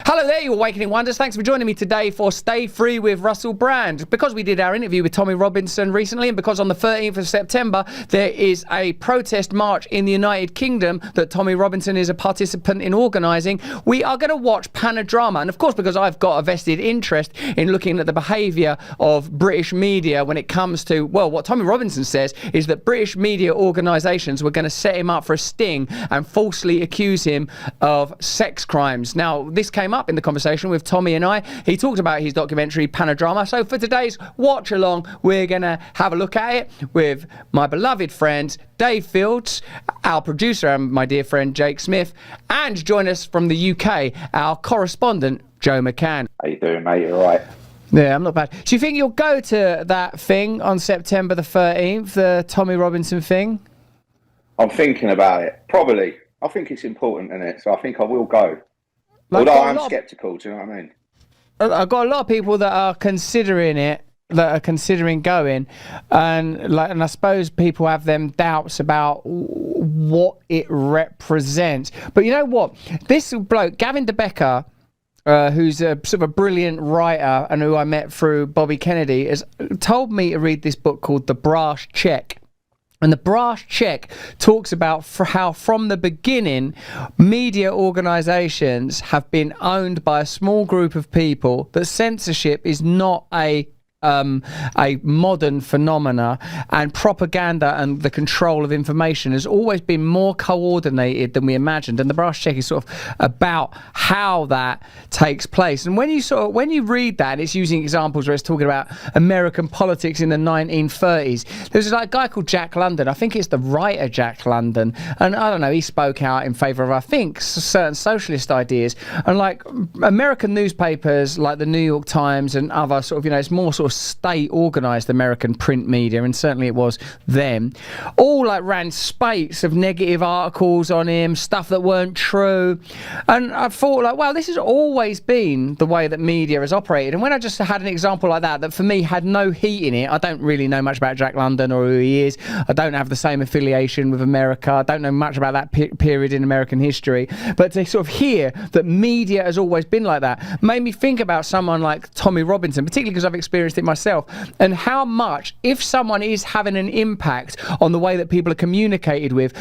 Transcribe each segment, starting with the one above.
Hello there, you Awakening Wonders. Thanks for joining me today for Stay Free with Russell Brand. Because we did our interview with Tommy Robinson recently, and because on the 13th of September there is a protest march in the United Kingdom that Tommy Robinson is a participant in organising, we are going to watch Panodrama. And of course, because I've got a vested interest in looking at the behaviour of British media when it comes to, well, what Tommy Robinson says is that British media organisations were going to set him up for a sting and falsely accuse him of sex crimes. Now, this came up in the conversation with Tommy and I. He talked about his documentary Panodrama. So for today's watch along, we're going to have a look at it with my beloved friend Dave Fields, our producer, and my dear friend Jake Smith, and join us from the UK, our correspondent Joe McCann. How you doing, mate? You all right? Yeah, I'm not bad. Do you think you'll go to that thing on September the 13th, the Tommy Robinson thing? I'm thinking about it. Probably. I think it's important, isn't it? So I think I will go. Although I'm sceptical, do you know what I mean? I've got a lot of people that are considering it, that are considering going, and I suppose people have them doubts about what it represents. But you know what? This bloke, Gavin DeBecker, who's a sort of a brilliant writer and who I met through Bobby Kennedy, has told me to read this book called The Brass Check. And the Brass Check talks about how from the beginning, media organisations have been owned by a small group of people, that censorship is not a modern phenomena, and propaganda and the control of information has always been more coordinated than we imagined. And the Brass Check is sort of about how that takes place. And when you read that, it's using examples where it's talking about American politics in the 1930s. There's like a guy called Jack London. I think it's the writer Jack London, and I don't know, he spoke out in favour of, I think, certain socialist ideas. And like American newspapers like the New York Times and other sort of, it's more sort of state organised American print media, and certainly it was them, all like ran spates of negative articles on him, stuff that weren't true. And I thought, like, wow, this has always been the way that media has operated. And when I just had an example like that for me had no heat in it, I don't really know much about Jack London or who he is, I don't have the same affiliation with America, I don't know much about that period in American history, but to sort of hear that media has always been like that made me think about someone like Tommy Robinson, particularly because I've experienced it myself, and how much, if someone is having an impact on the way that people are communicated with,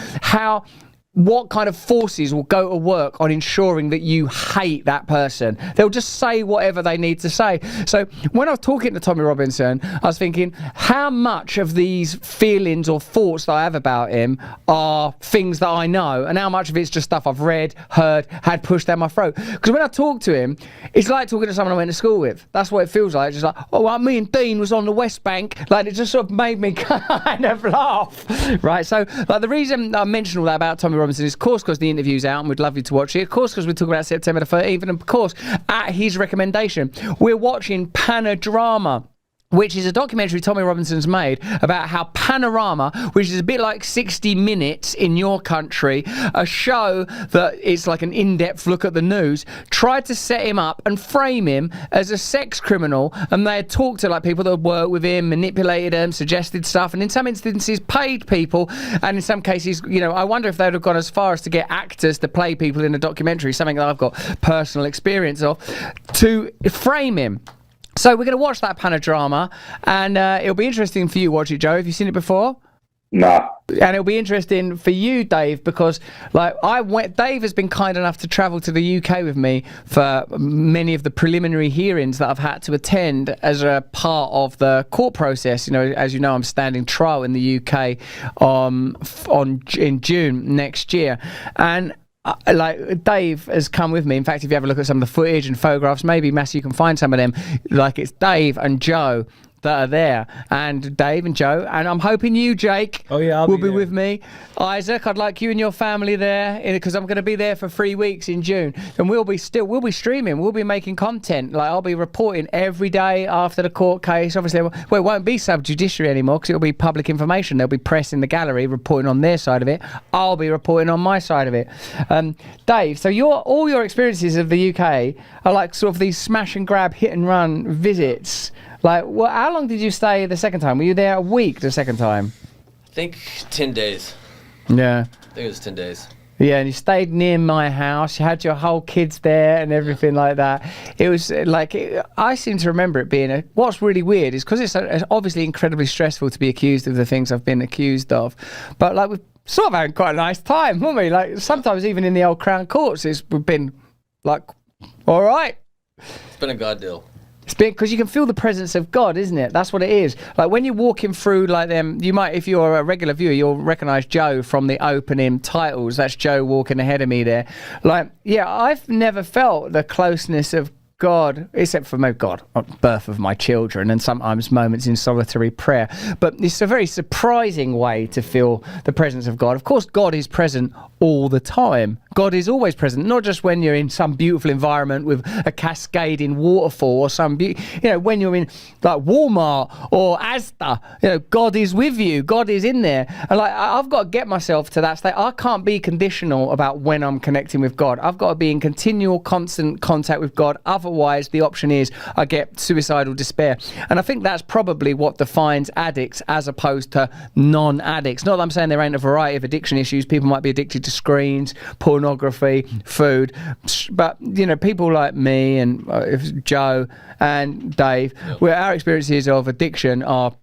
what kind of forces will go to work on ensuring that you hate that person. They'll just say whatever they need to say. So when I was talking to Tommy Robinson, I was thinking, how much of these feelings or thoughts that I have about him are things that I know, and how much of it's just stuff I've read, heard, had pushed down my throat? Because when I talk to him, it's like talking to someone I went to school with. That's what it feels like. It's just like, oh, well, me and Dean was on the West Bank. Like, it just sort of made me kind of laugh, right? So like, the reason I mentioned all that about Tommy Robinson is, of course, because the interview's out and we'd love you to watch it. Of course, because we're talking about September the 13th. And of course, at his recommendation, we're watching Panodrama, which is a documentary Tommy Robinson's made about how Panorama, which is a bit like 60 Minutes in your country, a show that is like an in-depth look at the news, tried to set him up and frame him as a sex criminal. And they had talked to like people that had worked with him, manipulated him, suggested stuff, and in some instances paid people, and in some cases, I wonder if they'd have gone as far as to get actors to play people in a documentary, something that I've got personal experience of, to frame him. So we're going to watch that Panodrama, and it'll be interesting for you to watch it, Joe. Have you seen it before? No. And it'll be interesting for you, Dave, because Dave has been kind enough to travel to the UK with me for many of the preliminary hearings that I've had to attend as a part of the court process. As you know, I'm standing trial in the UK in June next year, and Dave has come with me. In fact, if you have a look at some of the footage and photographs, maybe Massey, you can find some of them. Like, it's Dave and Joe that are there, and Dave and Joe, and I'm hoping you, Jake, will be with me. Isaac, I'd like you and your family there, because I'm going to be there for 3 weeks in June, and we'll be streaming, we'll be making content. Like, I'll be reporting every day after the court case. Obviously, it won't be sub-judiciary anymore, because it'll be public information. There'll be press in the gallery reporting on their side of it. I'll be reporting on my side of it. Dave, so all your experiences of the UK are like sort of these smash and grab, hit and run visits. Like, how long did you stay the second time? Were you there a week the second time? I think 10 days. Yeah. I think it was 10 days. Yeah, and you stayed near my house. You had your whole kids there and everything like that. It was like, I seem to remember it being what's really weird is because it's obviously incredibly stressful to be accused of the things I've been accused of. But like, we've sort of had quite a nice time, haven't we? Like, sometimes even in the old Crown Courts, we've been like, all right. It's been a God deal. It's been because you can feel the presence of God, isn't it? That's what it is. Like when you're walking through like them, you might, if you're a regular viewer, you'll recognise Joe from the opening titles. That's Joe walking ahead of me there. Like, yeah, I've never felt the closeness of God, except for my God, birth of my children, and sometimes moments in solitary prayer. But it's a very surprising way to feel the presence of God. Of course, God is present all the time. God is always present, not just when you're in some beautiful environment with a cascading waterfall or some, when you're in like Walmart or Asda, God is with you. God is in there. And like, I've got to get myself to that state. I can't be conditional about when I'm connecting with God. I've got to be in continual, constant contact with God. Otherwise, the option is I get suicidal despair. And I think that's probably what defines addicts as opposed to non-addicts. Not that I'm saying there ain't a variety of addiction issues. People might be addicted to screens, pornography, food. But, people like me and Joe and Dave, where our experiences of addiction are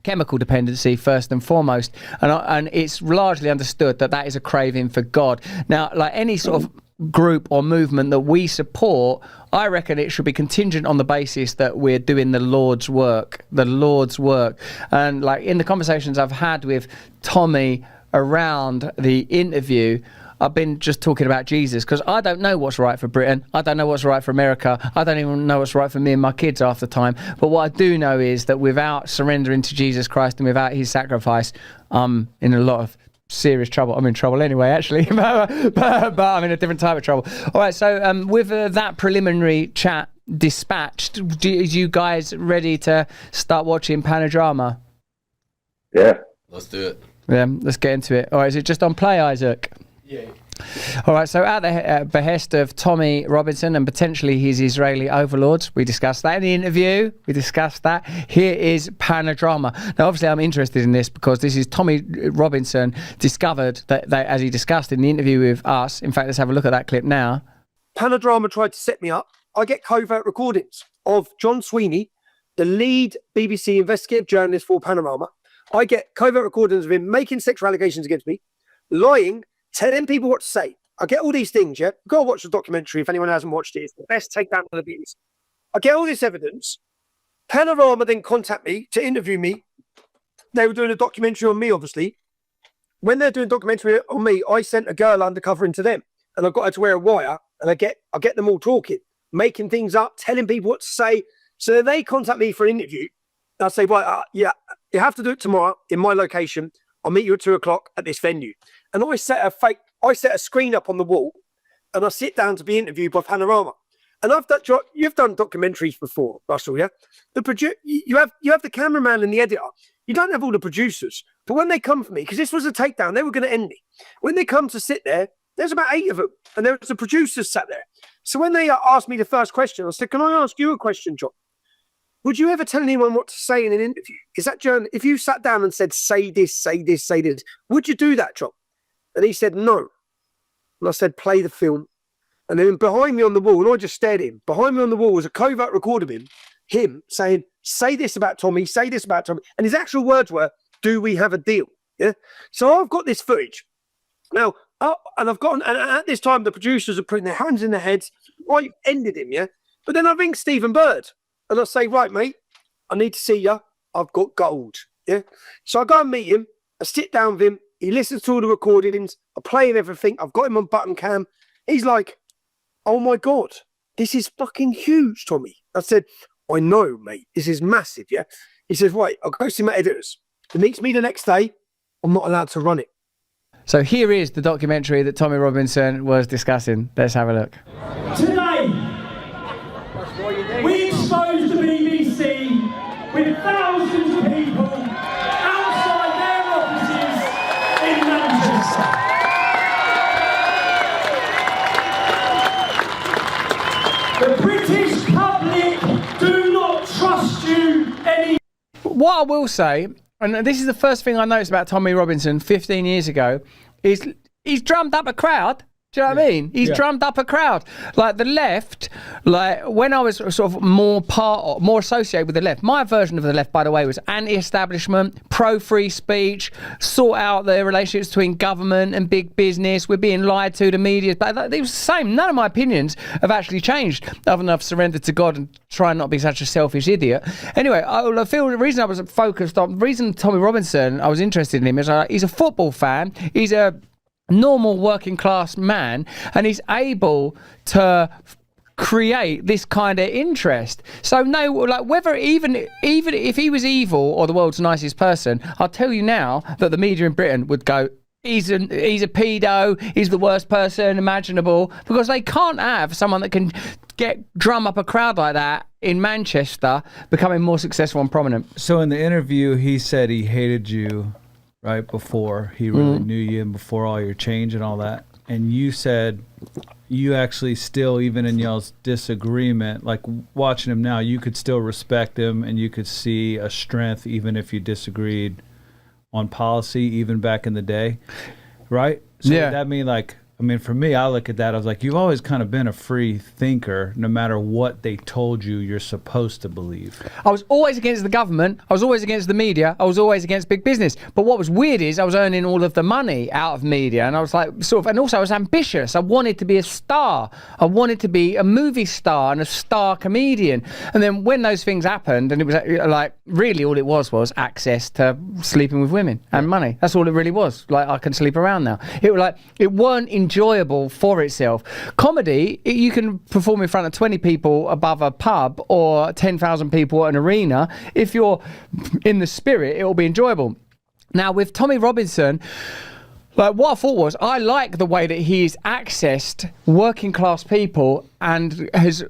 chemical dependency first and foremost. And it's largely understood that is a craving for God. Now, like any sort of group or movement that we support, I reckon it should be contingent on the basis that we're doing the Lord's work. And like in the conversations I've had with Tommy around the interview, I've been just talking about Jesus because I don't know what's right for Britain. I don't know what's right for America. I don't even know what's right for me and my kids half the time. But what I do know is that without surrendering to Jesus Christ and without his sacrifice, I'm in a lot of serious trouble. I'm in trouble anyway, actually, but I'm in a different type of trouble. All right, so with that preliminary chat dispatched, are you guys ready to start watching Panodrama? Yeah. Let's do it. Yeah, let's get into it. All right, is it just on play, Isaac? Yeah. All right, so at the behest of Tommy Robinson and potentially his Israeli overlords, we discussed that in the interview. Here is Panodrama. Now, obviously, I'm interested in this because this is Tommy Robinson discovered that as he discussed in the interview with us. In fact, let's have a look at that clip now. Panodrama tried to set me up. I get covert recordings of John Sweeney, the lead BBC investigative journalist for Panorama. I get covert recordings of him making sexual allegations against me, lying, telling people what to say. I get all these things, yeah? Go watch the documentary if anyone hasn't watched it. It's the best takedown of the bees. I get all this evidence. Panorama then contact me to interview me. They were doing a documentary on me, obviously. When they're doing a documentary on me, I sent a girl undercover into them. And I got her to wear a wire. And I get them all talking, making things up, telling people what to say. So they contact me for an interview. I say, right, yeah, you have to do it tomorrow in my location. I'll meet you at 2:00 at this venue. And I set a screen up on the wall and I sit down to be interviewed by Panorama. And you've done documentaries before, Russell, yeah? You have the cameraman and the editor. You don't have all the producers. But when they come for me, because this was a takedown, they were going to end me. When they come to sit there, there's about 8 of them. And there was the producers sat there. So when they asked me the first question, I said, can I ask you a question, John? Would you ever tell anyone what to say in an interview? Is that, John, if you sat down and said, say this, say this, say this, would you do that, John? And he said, no. And I said, play the film. And then behind me on the wall, and I just stared at him, behind me on the wall was a covert recording of him saying, say this about Tommy, say this about Tommy. And his actual words were, do we have a deal? Yeah. So I've got this footage. Now, and at this time, the producers are putting their hands in their heads. I ended him, yeah? But then I ring Stephen Bird. And I say, right, mate, I need to see you. I've got gold. Yeah. So I go and meet him. I sit down with him. He listens to all the recordings. I play him everything. I've got him on button cam. He's like, oh my God, this is fucking huge, Tommy. I said, I know, mate. This is massive. Yeah. He says, right, I'll go see my editors. He meets me the next day. I'm not allowed to run it. So here is the documentary that Tommy Robinson was discussing. Let's have a look. Today, we exposed the BBC with thousands of people outside their offices in Manchester. The British public do not trust you anymore. What I will say, and this is the first thing I noticed about Tommy Robinson 15 years ago, is he's drummed up a crowd. Do you know what I mean? He's drummed up a crowd. Like the left, like when I was sort of more associated with the left, my version of the left, by the way, was anti-establishment, pro-free speech, sort out the relationships between government and big business. We're being lied to, the media. But it was the same. None of my opinions have actually changed, other than I've surrendered to God and try not to be such a selfish idiot. Anyway, I feel the reason I was focused on, the reason Tommy Robinson, I was interested in him, is he's a football fan. He's a normal working class man, and he's able to create this kind of interest. So no, like whether even if he was evil or the world's nicest person, I'll tell you now that the media in Britain would go, he's a pedo, he's the worst person imaginable, because they can't have someone that can drum up a crowd like that in Manchester becoming more successful and prominent. So in the interview, he said he hated you right before he really knew you and before all your change and all that. And you said you actually still, even in y'all's disagreement, like watching him now, you could still respect him and you could see a strength even if you disagreed on policy, even back in the day, right? So yeah. That mean like, I mean, for me, I look at that, I was like, you've always kind of been a free thinker, no matter what they told you you're supposed to believe. I was always against the government. I was always against the media. I was always against big business. But what was weird is I was earning all of the money out of media. And I was like, and also I was ambitious. I wanted to be a star. I wanted to be a movie star and a star comedian. And then when those things happened, and it was like, really all it was access to sleeping with women and money. That's all it really was. Like, I can sleep around now. It weren't enjoyable for itself. Comedy, you can perform in front of 20 people above a pub or 10,000 people at an arena. If you're in the spirit, it will be enjoyable. Now with Tommy Robinson, like what I thought was, I like the way that he's accessed working class people and is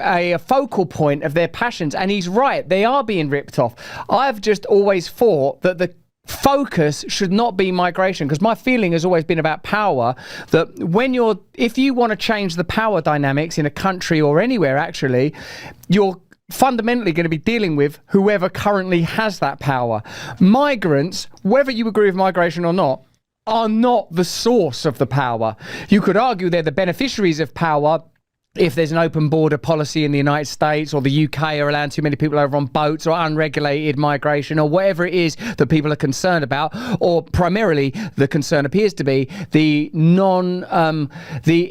a focal point of their passions. And he's right, they are being ripped off. I've just always thought that the focus should not be migration, because my feeling has always been about power, that if you want to change the power dynamics in a country or anywhere, actually, you're fundamentally going to be dealing with whoever currently has that power. Migrants, whether you agree with migration or not, are not the source of the power. You could argue they're the beneficiaries of power if there's an open border policy in the United States, or the UK are allowing too many people over on boats, or unregulated migration, or whatever it is that people are concerned about, or primarily the concern appears to be the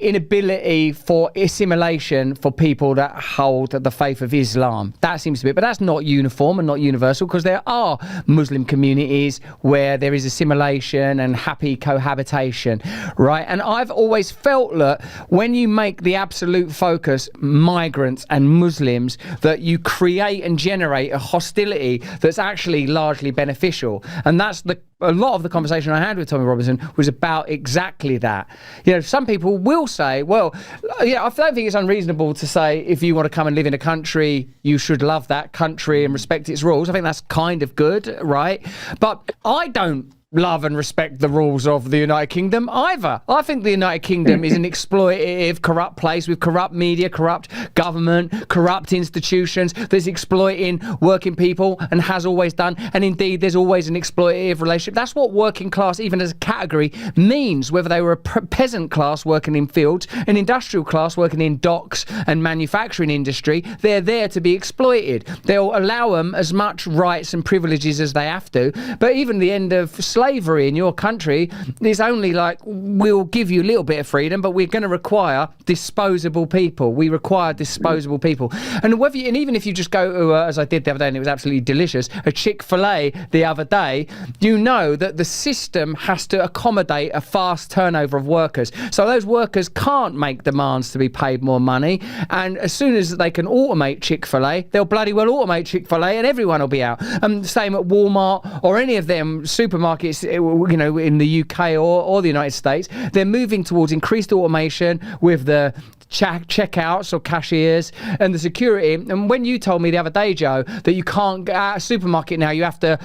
inability for assimilation for people that hold the faith of Islam. That seems to be it, but that's not uniform and not universal, because there are Muslim communities where there is assimilation and happy cohabitation, right? And I've always felt that when you make the absolute focus migrants and Muslims, that you create and generate a hostility that's actually largely beneficial. And that's a lot of the conversation I had with Tommy Robinson was about exactly that. You know, some people will say, well, yeah, I don't think it's unreasonable to say if you want to come and live in a country, you should love that country and respect its rules. I think that's kind of good, right? But I don't love and respect the rules of the United Kingdom either. I think the United Kingdom is an exploitative, corrupt place with corrupt media, corrupt government, corrupt institutions that's exploiting working people and has always done. And indeed, there's always an exploitative relationship. That's what working class, even as a category, means, whether they were a peasant class working in fields, an industrial class working in docks and manufacturing industry. They're there to be exploited. They'll allow them as much rights and privileges as they have to. But even the end of slavery in your country is only like, we'll give you a little bit of freedom, but we're going to require disposable people. We require disposable people. And even if you just go to, as I did the other day, and it was absolutely delicious, a Chick-fil-A the other day, you know that the system has to accommodate a fast turnover of workers. So those workers can't make demands to be paid more money. And as soon as they can automate Chick-fil-A, they'll bloody well automate Chick-fil-A and everyone will be out. Same at Walmart or any of them supermarkets, you know, in the UK or the United States. They're moving towards increased automation with the checkouts or cashiers and the security. And when you told me the other day, Joe, that you can't get out of a supermarket now, you have to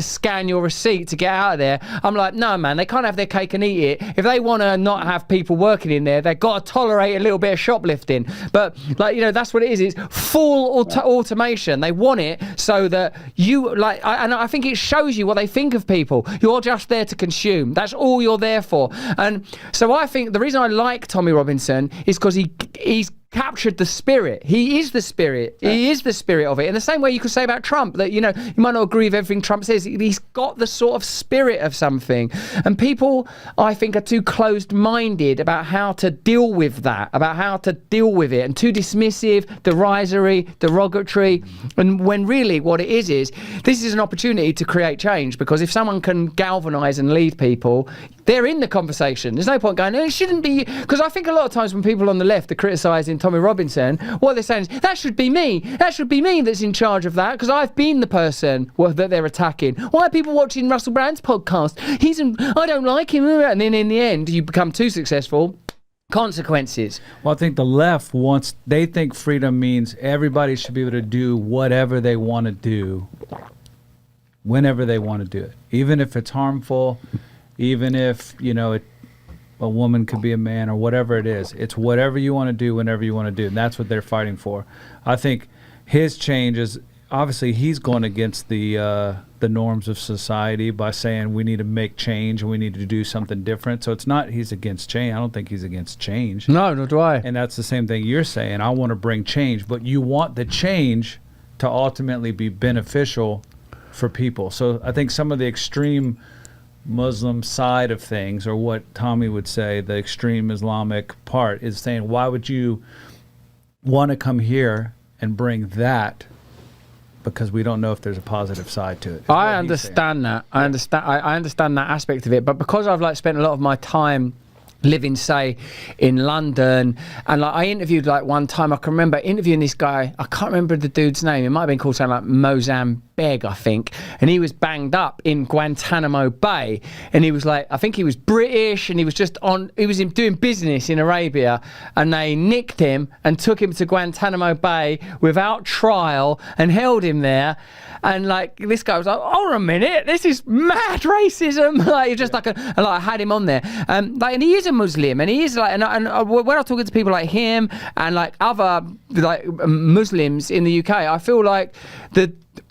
scan your receipt to get out of there. I'm like, no, man, they can't have their cake and eat it. If they want to not have people working in there, they've got to tolerate a little bit of shoplifting. But like, you know, that's what it is. It's full automation. They want it so that you like, and I think it shows you what they think of people. You're just there to consume. That's all you're there for. And so I think the reason I like Tommy Robinson is because he's captured the spirit. He is the spirit. He is the spirit of it. In the same way you could say about Trump, that, you know, you might not agree with everything Trump says. He's got the sort of spirit of something. And people, I think, are too closed-minded about how to deal with that, about how to deal with it, and too dismissive, derisory, derogatory. And when really what it is this is an opportunity to create change, because if someone can galvanise and lead people, they're in the conversation. There's no point going, no, it shouldn't be, because I think a lot of times when people on the left are criticising Tommy Robinson, what they're saying is, that should be me. That should be me that's in charge of that, because I've been the person that they're attacking. Why are people watching Russell Brand's podcast? I don't like him. And then in the end, you become too successful. Consequences. Well, I think the left they think freedom means everybody should be able to do whatever they want to do, whenever they want to do it, even if it's harmful, even if, you know, a woman could be a man or whatever it is. It's whatever you want to do, whenever you want to do. And that's what they're fighting for. I think his change is, obviously, he's going against the norms of society by saying we need to make change and we need to do something different. So it's not he's against change. I don't think he's against change. No, nor do I. And that's the same thing you're saying. I want to bring change, but you want the change to ultimately be beneficial for people. So I think some of the extreme Muslim side of things, or what Tommy would say, the extreme Islamic part, is saying, why would you want to come here and bring that? Because we don't know if there's a positive side to it. I understand that. I understand that aspect of it. But because I've like spent a lot of my time living, say, in London, and like I interviewed like one time, I can remember interviewing this guy, I can't remember the dude's name, it might have been called something like Mozambique, I think, and he was banged up in Guantanamo Bay, and he was like, I think he was British, and he was doing business in Arabia, and they nicked him and took him to Guantanamo Bay without trial and held him there. And like this guy was like, hold on a minute, this is mad racism. Like just like I had him on there. Like, and he is a Muslim, and he is like, and when I'm talking to people like him and like other like Muslims in the UK, I feel like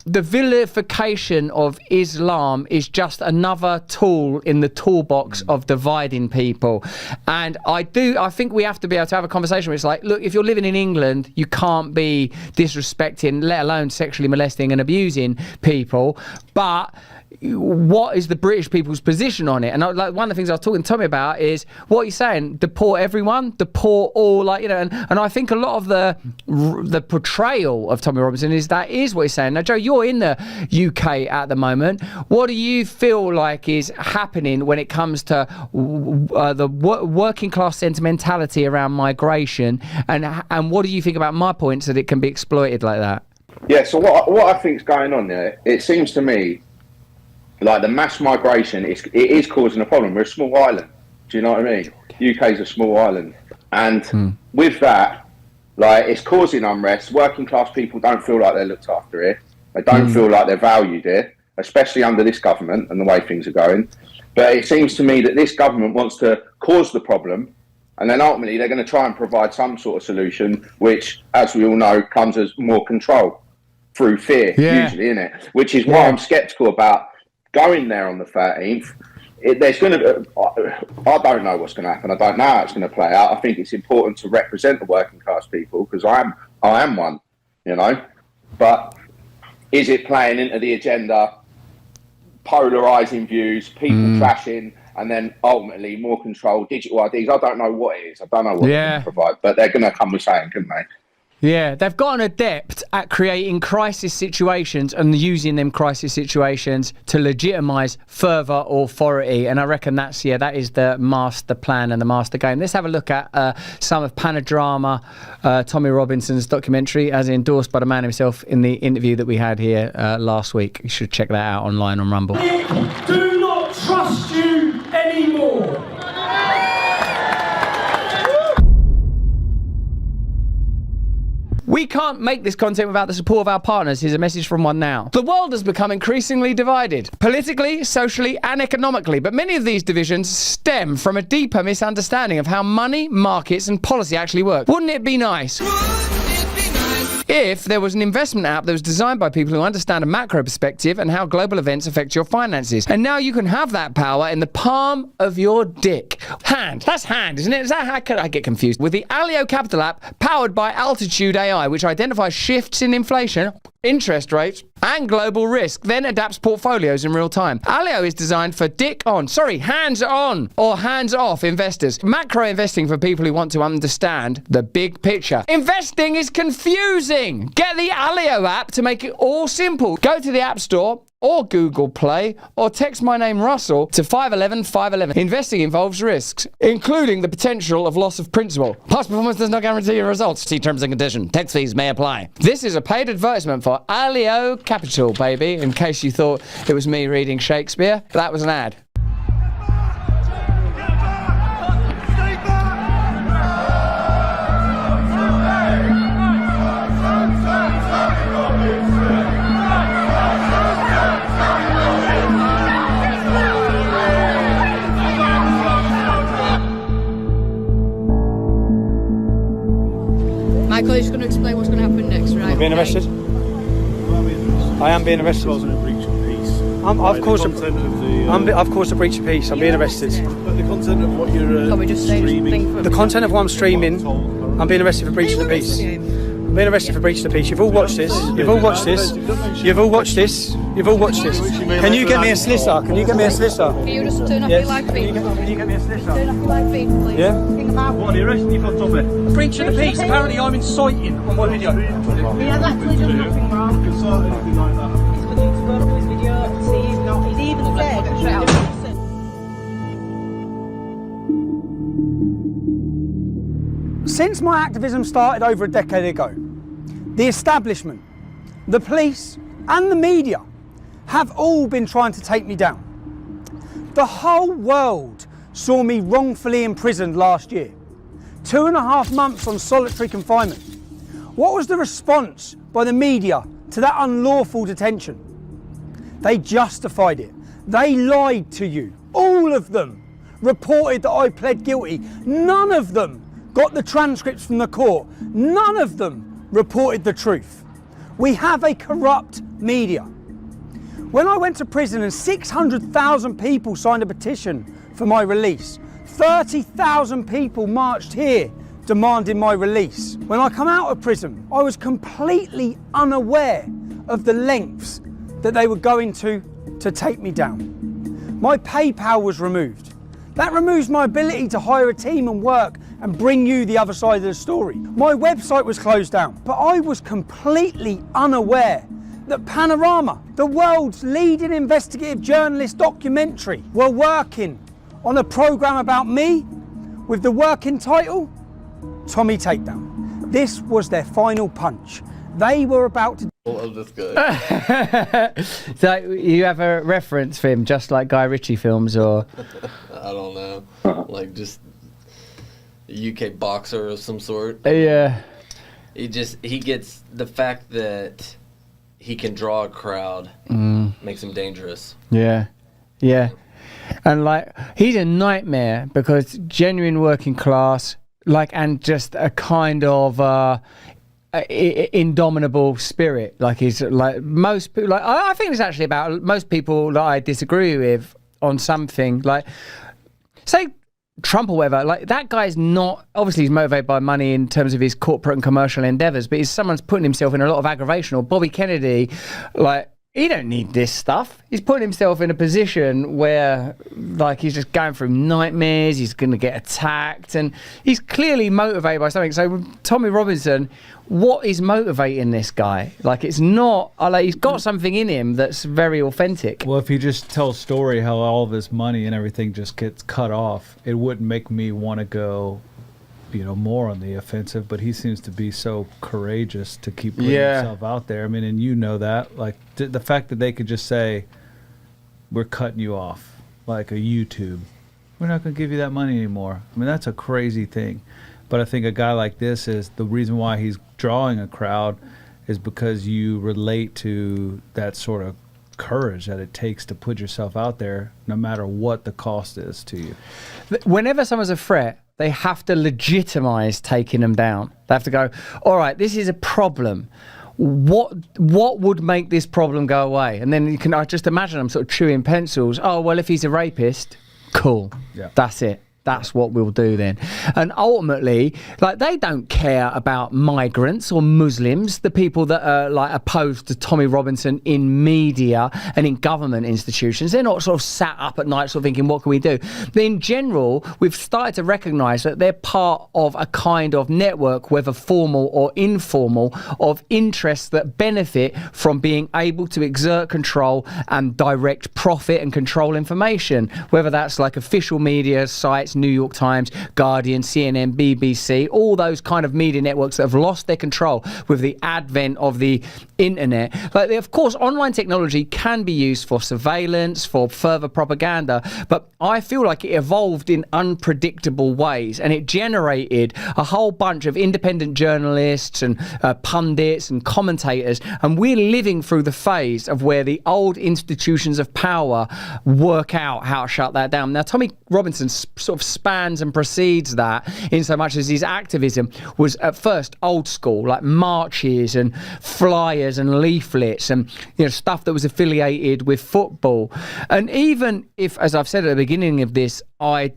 the vilification of Islam is just another tool in the toolbox of dividing people. And I think we have to be able to have a conversation where it's like, look, if you're living in England, you can't be disrespecting, let alone sexually molesting and abusing people. But what is the British people's position on it? And like one of the things I was talking to Tommy about is, what are you saying? Deport everyone? Deport all, like, you know, and I think a lot of the portrayal of Tommy Robinson is what he's saying. Now, Joe, you're in the UK at the moment. What do you feel like is happening when it comes to the working class sentimentality around migration? And what do you think about my points that it can be exploited like that? Yeah, so what I think is going on there, it seems to me like the mass migration, it is causing a problem. We're a small island. Do you know what I mean? UK is a small island. And with that, like, it's causing unrest. Working class people don't feel like they're looked after here. They don't feel like they're valued here, especially under this government and the way things are going. But it seems to me that this government wants to cause the problem, and then ultimately they're going to try and provide some sort of solution, which, as we all know, comes as more control through fear, usually, innit? Which is why I'm sceptical about going there on the 13th. There's going to I don't know what's going to happen. I don't know how it's going to play out. I think it's important to represent the working class people, because I am one, you know. But is it playing into the agenda, polarising views, people trashing, and then ultimately more control, digital IDs? I don't know what it is. I don't know what they're going to provide, but they're going to come with saying, couldn't they? Yeah, they've got an adept at creating crisis situations and using them crisis situations to legitimise further authority. And I reckon that is the master plan and the master game. Let's have a look at some of Panodrama, Tommy Robinson's documentary, as endorsed by the man himself in the interview that we had here last week. You should check that out online on Rumble. I do not trust you anymore. We can't make this content without the support of our partners. Here's a message from one now. The world has become increasingly divided, politically, socially, and economically, but many of these divisions stem from a deeper misunderstanding of how money, markets, and policy actually work. Wouldn't it be nice if there was an investment app that was designed by people who understand a macro perspective and how global events affect your finances? And now you can have that power in the palm of your dick. Hand. That's hand, isn't it? Is that how I get confused? With the Alio Capital app powered by Altitude AI, which identifies shifts in inflation, interest rates, and global risk, then adapts portfolios in real time. Alio is designed for hands-on or hands-off investors. Macro investing for people who want to understand the big picture. Investing is confusing. Get the Alio app to make it all simple. Go to the App Store or Google Play, or text my name Russell to 511 511. Investing involves risks, including the potential of loss of principal. Past performance does not guarantee your results. See terms and conditions. Tax fees may apply. This is a paid advertisement for Alio Capital, baby. In case you thought it was me reading Shakespeare, that was an ad. Michael is going to explain what's going to happen next, right? I'm being arrested. I am being arrested. I've caused a breach of peace. I'm being arrested. But the content of what you're Can we just say streaming, the content of what I'm streaming, I'm being arrested for breaching the peace. I'm being arrested for breaching the peace. You've all watched this. You've all watched this. You've all watched this. You've all watched this. Can you get me a solicitor? Can you get me a solicitor? Can you just turn off your live feed? Can you get me a solicitor? Turn off your live feed, please. Yeah? what are you arresting you for, Tommy? Breaching the peace. Apparently I'm inciting on my video. He has actually done nothing wrong. You can sort anything like that. He's for you to go to his video to see he's not. He's even said he should do it. Since my activism started over a decade ago, the establishment, the police and the media have all been trying to take me down. The whole world saw me wrongfully imprisoned last year. 2.5 months on solitary confinement. What was the response by the media to that unlawful detention? They justified it. They lied to you. All of them reported that I pled guilty. None of them got the transcripts from the court. None of them reported the truth. We have a corrupt media. When I went to prison and 600,000 people signed a petition for my release, 30,000 people marched here demanding my release. When I come out of prison, I was completely unaware of the lengths that they were going to take me down. My PayPal was removed. That removes my ability to hire a team and work and bring you the other side of the story. My website was closed down, but I was completely unaware that Panodrama, the world's leading investigative journalist documentary, were working on a program about me with the working title, Tommy Takedown. This was their final punch. They were about to... I love this guy. So you have a reference for him, just like Guy Ritchie films, or... I don't know. Like just a UK boxer of some sort. Yeah. He gets the fact that he can draw a crowd makes him dangerous. Yeah. Yeah. And like, he's a nightmare because genuine working class, like, and just a kind of indomitable spirit. Like, he's like most people, like, I think it's actually about most people that I disagree with on something, like, say Trump or whatever, like, that guy's not, obviously he's motivated by money in terms of his corporate and commercial endeavors, but someone's putting himself in a lot of aggravation. Or Bobby Kennedy, like, he don't need this stuff. He's putting himself in a position where, like, he's just going through nightmares, he's going to get attacked, and he's clearly motivated by something. So Tommy Robinson, what is motivating this guy? Like, it's not, like, he's got something in him that's very authentic. Well, if he just tells story how all of his money and everything just gets cut off, it wouldn't make me want to go, you know, more on the offensive, but he seems to be so courageous to keep putting himself out there. I mean, and you know that, like, the fact that they could just say, we're cutting you off, like a YouTube. We're not going to give you that money anymore. I mean, that's a crazy thing. But I think a guy like this is the reason why he's drawing a crowd is because you relate to that sort of courage that it takes to put yourself out there no matter what the cost is to you. Whenever someone's a threat, they have to legitimize taking them down. They have to go, all right, this is a problem. What would make this problem go away? And then I just imagine them sort of chewing pencils. Oh, well, if he's a rapist, cool. Yeah. That's it. That's what we'll do then. And ultimately, like, they don't care about migrants or Muslims, the people that are like opposed to Tommy Robinson in media and in government institutions. They're not sort of sat up at night sort of thinking, what can we do? But in general, we've started to recognise that they're part of a kind of network, whether formal or informal, of interests that benefit from being able to exert control and direct profit and control information, whether that's like official media sites, New York Times, Guardian, CNN, BBC, all those kind of media networks that have lost their control with the advent of the internet. Like, of course, online technology can be used for surveillance, for further propaganda, but I feel like it evolved in unpredictable ways, and it generated a whole bunch of independent journalists and pundits and commentators, and we're living through the phase of where the old institutions of power work out how to shut that down. Now, Tommy Robinson sort of spans and precedes that in so much as his activism was at first old school, like marches and flyers and leaflets and, you know, stuff that was affiliated with football. And even if, as I've said at the beginning of this, I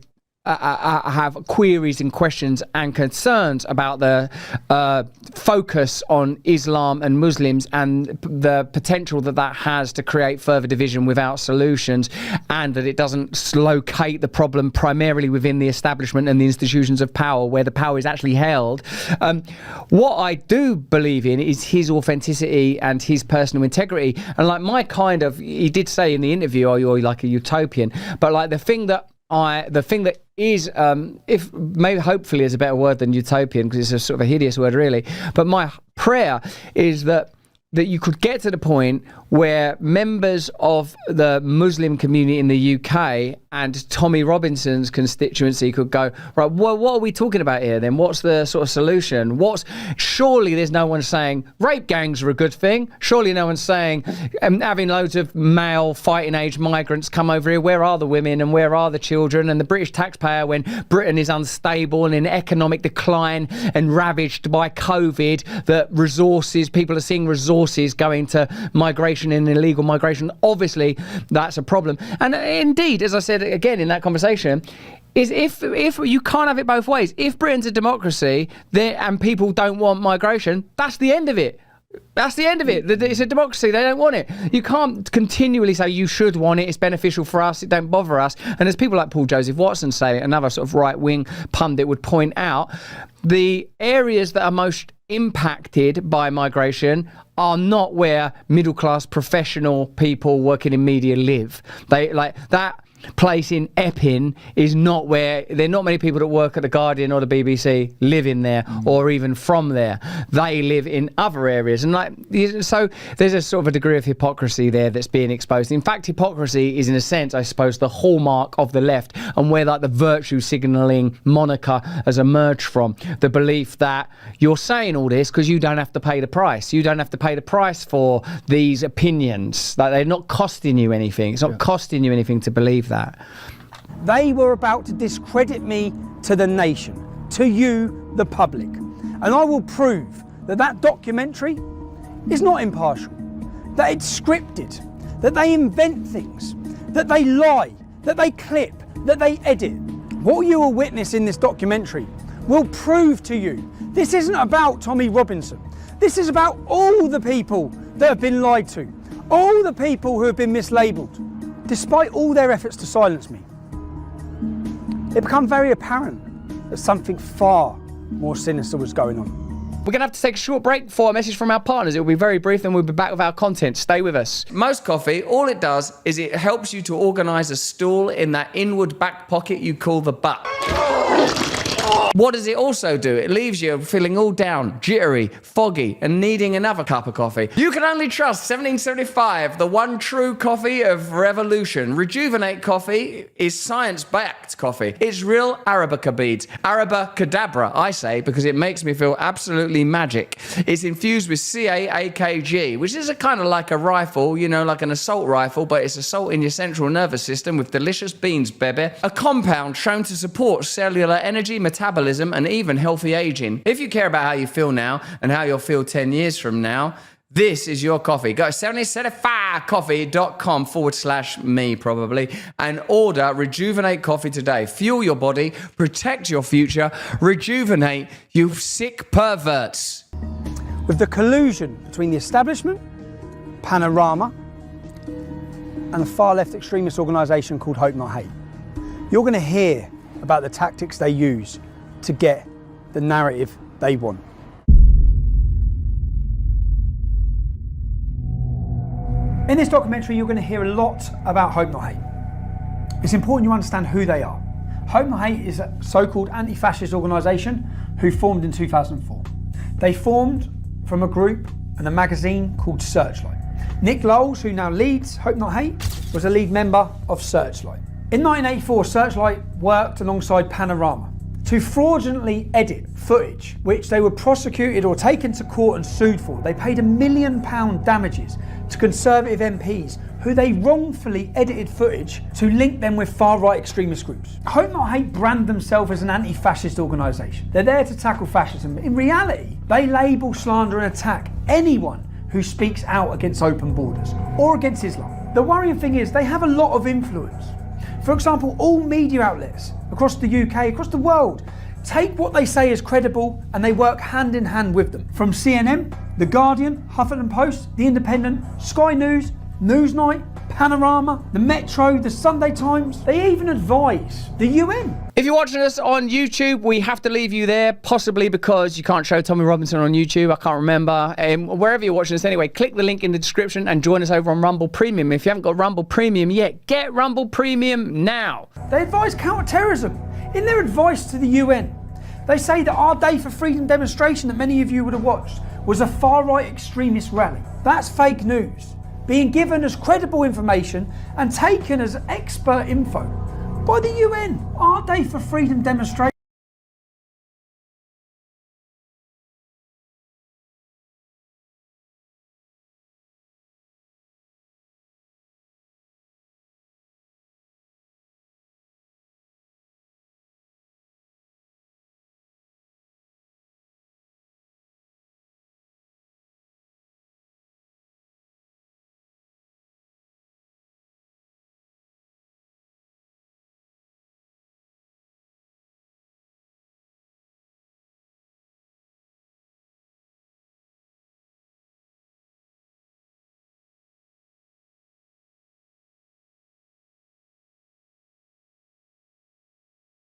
have queries and questions and concerns about the focus on Islam and Muslims and the potential that that has to create further division without solutions, and that it doesn't locate the problem primarily within the establishment and the institutions of power where the power is actually held. What I do believe in is his authenticity and his personal integrity. And like my kind of, he did say in the interview, oh, you're like a utopian, but like the thing that is, if maybe hopefully is a better word than utopian, because it's a sort of a hideous word really, but my prayer is that you could get to the point where members of the Muslim community in the UK and Tommy Robinson's constituency could go, right, well, what are we talking about here then? What's the sort of solution? Surely there's no one saying rape gangs are a good thing. Surely no one's saying having loads of male fighting age migrants come over here. Where are the women and where are the children? And the British taxpayer, when Britain is unstable and in economic decline and ravaged by COVID, that people are seeing resources going to migration and illegal migration. Obviously, that's a problem. And indeed, as I said again in that conversation, is if you can't have it both ways. If Britain's a democracy and people don't want migration, that's the end of it. That's the end of it. It's a democracy. They don't want it. You can't continually say you should want it. It's beneficial for us. It don't bother us. And as people like Paul Joseph Watson say, another sort of right-wing pundit would point out, the areas that are most impacted by migration are not where middle-class professional people working in media live. They like that place in Epping is not where there are not many people that work at the Guardian or the BBC live in there or even from there. They live in other areas, and so there's a sort of a degree of hypocrisy there that's being exposed. In fact, hypocrisy is in a sense, I suppose, the hallmark of the left, and where like the virtue signalling moniker has emerged from, the belief that you're saying all this because you don't have to pay the price. You don't have to pay the price for these opinions. That they're not costing you anything. It's not costing you anything to believe that. They were about to discredit me to the nation, to you, the public. And I will prove that documentary is not impartial, that it's scripted, that they invent things, that they lie, that they clip, that they edit. What you will witness in this documentary will prove to you this isn't about Tommy Robinson. This is about all the people that have been lied to, all the people who have been mislabeled. Despite all their efforts to silence me, it became very apparent that something far more sinister was going on. We're going to have to take a short break for a message from our partners. It will be very brief, and we'll be back with our content. Stay with us. Most coffee, all it does is it helps you to organise a stool in that inward back pocket you call the butt. What does it also do? It leaves you feeling all down, jittery, foggy, and needing another cup of coffee. You can only trust 1775, the one true coffee of revolution. Rejuvenate coffee is science-backed coffee. It's real Arabica beads. Arabacadabra, I say, because it makes me feel absolutely magic. It's infused with CAAKG, which is a kind of like a rifle, you know, like an assault rifle, but it's assault in your central nervous system with delicious beans, baby. A compound shown to support cellular energy, metabolism, and even healthy aging. If you care about how you feel now and how you'll feel 10 years from now, this is your coffee. Go to 7075coffee.com/me probably and order Rejuvenate coffee today. Fuel your body, protect your future, rejuvenate, you sick perverts. With the collusion between the establishment, Panodrama, and a far left extremist organisation called Hope Not Hate, you're going to hear about the tactics they use to get the narrative they want. In this documentary, you're going to hear a lot about Hope Not Hate. It's important you understand who they are. Hope Not Hate is a so-called anti-fascist organisation who formed in 2004. They formed from a group and a magazine called Searchlight. Nick Lowles, who now leads Hope Not Hate, was a lead member of Searchlight. In 1984, Searchlight worked alongside Panodrama to fraudulently edit footage which they were prosecuted or taken to court and sued for. They paid £1 million damages to Conservative MPs who they wrongfully edited footage to link them with far-right extremist groups. Hope Not Hate brand themselves as an anti-fascist organisation. They're there to tackle fascism. In reality, they label, slander and attack anyone who speaks out against open borders or against Islam. The worrying thing is they have a lot of influence. For example, all media outlets across the UK, across the world, take what they say as credible and they work hand in hand with them. From CNN, The Guardian, Huffington Post, The Independent, Sky News, Newsnight, Panorama, The Metro, The Sunday Times, they even advise the UN. If you're watching us on YouTube, we have to leave you there, possibly because you can't show Tommy Robinson on YouTube. I can't remember. Wherever you're watching us anyway, click the link in the description and join us over on Rumble Premium. If you haven't got Rumble Premium yet, get Rumble Premium now. They advise counter-terrorism. In their advice to the UN, they say that our Day for Freedom demonstration that many of you would have watched was a far-right extremist rally. That's fake news, being given as credible information and taken as expert info by the UN. Our Day for Freedom demonstration